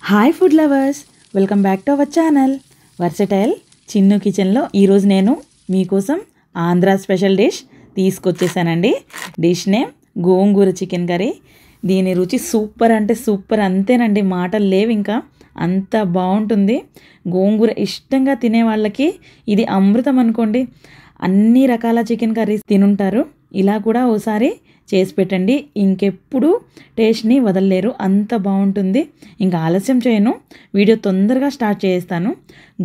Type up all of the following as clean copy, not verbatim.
Hi food lovers, welcome back to our channel versatile Chinnu కిచెన్లో. ఈరోజు నేను మీకోసం ఆంధ్ర స్పెషల్ డిష్ తీసుకొచ్చేసానండి. Dish name gongura chicken curry. దీని రుచి సూపర్ అంటే సూపర్, అంతేనండి, మాటలు లేవు ఇంకా, అంత బాగుంటుంది. గోంగూర ఇష్టంగా తినే వాళ్ళకి ఇది అమృతం అనుకోండి. అన్ని రకాల చికెన్ కర్రీస్ తినుంటారు, ఇలా కూడా ఓసారి చేసి పెట్టండి, ఇంకెప్పుడు టేస్ట్ని వదలలేరు, అంత బాగుంటుంది. ఇంకా ఆలస్యం చేయను, వీడియో తొందరగా స్టార్ట్ చేస్తాను.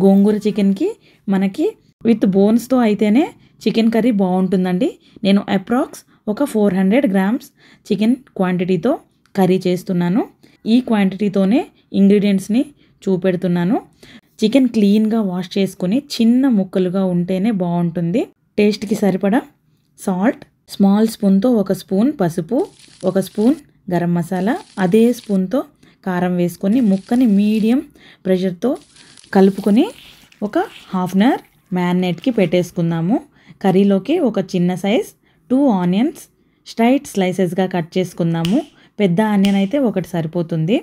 గోంగూర చికెన్కి మనకి విత్ బోన్స్తో అయితేనే చికెన్ కర్రీ బాగుంటుందండి. నేను అప్రాక్స్ ఒక 400 grams చికెన్ క్వాంటిటీతో కర్రీ చేస్తున్నాను. ఈ క్వాంటిటీతోనే ఇంగ్రీడియంట్స్ని చూపెడుతున్నాను. చికెన్ క్లీన్గా వాష్ చేసుకొని చిన్న ముక్కలుగా ఉంటేనే బాగుంటుంది. టేస్ట్కి సరిపడా సాల్ట్, స్మాల్ స్పూన్తో 1 స్పూన్ పసుపు, 1 స్పూన్ గరం మసాలా, అదే స్పూన్తో కారం వేసుకొని ముక్కని మీడియం ప్రెషర్తో కలుపుకొని ఒక హాఫ్ అన్ అవర్ మ్యారినేట్కి పెట్టేసుకుందాము. కర్రీలోకి ఒక చిన్న సైజ్ 2 ఆనియన్స్ స్ట్రైట్ స్లైసెస్గా కట్ చేసుకుందాము. పెద్ద ఆనియన్ అయితే ఒకటి సరిపోతుంది.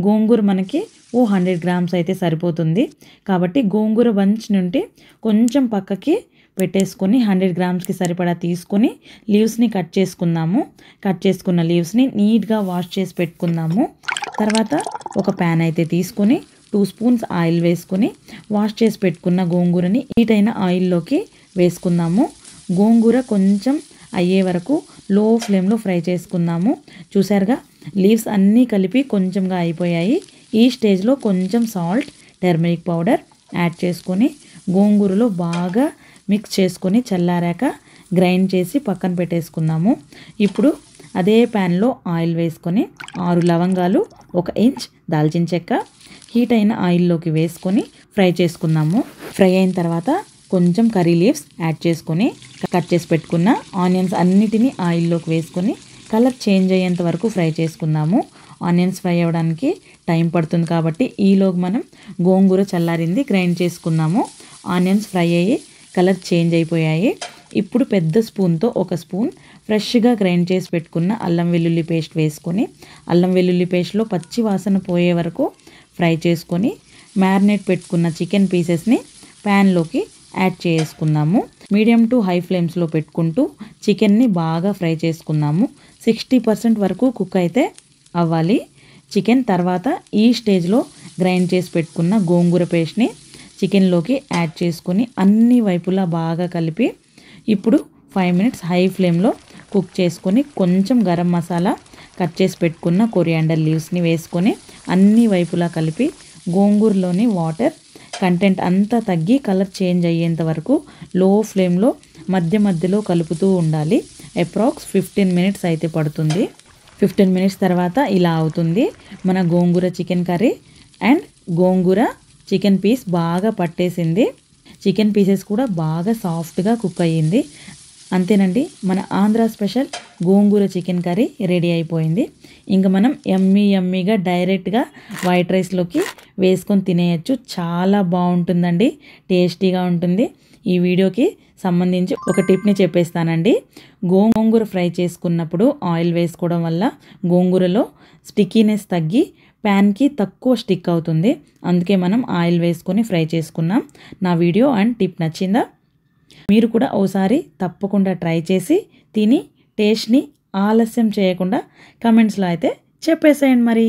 గోంగూర మనకి 100 grams అయితే సరిపోతుంది. కాబట్టి గోంగూర బంచ్ నుండి కొంచెం పక్కకి పెట్టేసుకొని 100 gramsకి సరిపడా తీసుకొని లీవ్స్ని కట్ చేసుకుందాము. కట్ చేసుకున్న లీవ్స్ని నీట్గా వాష్ చేసి పెట్టుకుందాము. తర్వాత ఒక ప్యాన్ అయితే తీసుకొని 2 స్పూన్స్ ఆయిల్ వేసుకొని వాష్ చేసి పెట్టుకున్న గోంగూరని హీటైన ఆయిల్లోకి వేసుకుందాము. గోంగూర కొంచెం అయ్యే వరకు లో ఫ్లేమ్లో ఫ్రై చేసుకుందాము. చూసారుగా, లీవ్స్ అన్నీ కలిపి కొంచెంగా అయిపోయాయి. ఈ స్టేజ్లో కొంచెం సాల్ట్, టర్మరిక్ పౌడర్ యాడ్ చేసుకొని గోంగూరలో బాగా మిక్స్ చేసుకొని చల్లారాక గ్రైండ్ చేసి పక్కన పెట్టేసుకుందాము. ఇప్పుడు అదే ప్యాన్లో ఆయిల్ వేసుకొని 6 లవంగాలు, 1 ఇంచ్ దాల్చిన చెక్క హీట్ అయిన ఆయిల్లోకి వేసుకొని ఫ్రై చేసుకుందాము. ఫ్రై అయిన తర్వాత కొంచెం కర్రీ లీవ్స్ యాడ్ చేసుకొని కట్ చేసి పెట్టుకున్న ఆనియన్స్ అన్నిటినీ ఆయిల్లోకి వేసుకొని కలర్ చేంజ్ అయ్యేంత వరకు ఫ్రై చేసుకుందాము. ఆనియన్స్ ఫ్రై అవ్వడానికి టైం పడుతుంది కాబట్టి ఈలోగా మనం గోంగూర చల్లారింది గ్రైండ్ చేసుకుందాము. ఆనియన్స్ ఫ్రై అయ్యి కలర్ చేంజ్ అయిపోయాయి. ఇప్పుడు పెద్ద స్పూన్తో 1 స్పూన్ ఫ్రెష్గా గ్రైండ్ చేసి పెట్టుకున్న అల్లం వెల్లుల్లి పేస్ట్ వేసుకొని అల్లం వెల్లుల్లి పేస్ట్లో పచ్చి వాసన పోయే వరకు ఫ్రై చేసుకొని మ్యారినేట్ పెట్టుకున్న చికెన్ పీసెస్ని ప్యాన్లోకి యాడ్ చేసుకుందాము. మీడియం టు హై ఫ్లేమ్స్లో పెట్టుకుంటూ చికెన్ని బాగా ఫ్రై చేసుకుందాము. 60% వరకు కుక్ అయితే అవ్వాలి చికెన్. తర్వాత ఈ స్టేజ్లో గ్రైండ్ చేసి పెట్టుకున్న గోంగూర పేస్ట్ని చికెన్లోకి యాడ్ చేసుకొని అన్ని వైపులా బాగా కలిపి ఇప్పుడు 5 minutes హై ఫ్లేమ్లో కుక్ చేసుకొని కొంచెం గరం మసాలా, కట్ చేసి పెట్టుకున్న కొరియాండర్ లీవ్స్ని వేసుకొని అన్ని వైపులా కలిపి గోంగూరలోని వాటర్ కంటెంట్ అంతా తగ్గి కలర్ చేంజ్ అయ్యేంత వరకు లో ఫ్లేమ్లో మధ్య మధ్యలో కలుపుతూ ఉండాలి. అప్రాక్స్ 15 minutes అయితే పడుతుంది. 15 minutes తర్వాత ఇలా అవుతుంది మన gongura chicken curry. And gongura chicken piece బాగా పట్టేసింది, చికెన్ పీసెస్ కూడా బాగా సాఫ్ట్గా కుక్ అయ్యింది. అంతేనండి, మన ఆంధ్ర స్పెషల్ గోంగూర చికెన్ కర్రీ రెడీ అయిపోయింది. ఇంకా మనం యమ్మీగా డైరెక్ట్గా వైట్ రైస్లోకి వేసుకొని తినేయచ్చు. చాలా బాగుంటుందండి, టేస్టీగా ఉంటుంది. ఈ వీడియోకి సంబంధించి ఒక టిప్ని చెప్పేస్తానండి. గోంగూర ఫ్రై చేసుకున్నప్పుడు ఆయిల్ వేసుకోవడం వల్ల గోంగూరలో స్టిక్కీనెస్ తగ్గి ప్యాన్కి తక్కువ స్టిక్ అవుతుంది. అందుకే మనం ఆయిల్ వేసుకొని ఫ్రై చేసుకున్నాం. నా వీడియో అండ్ టిప్ నచ్చిందా? మీరు కూడా ఓసారి తప్పకుండా ట్రై చేసి తిని టేస్ట్ని ఆలస్యం చేయకుండా కమెంట్స్లో అయితే చెప్పేసేయండి మరి.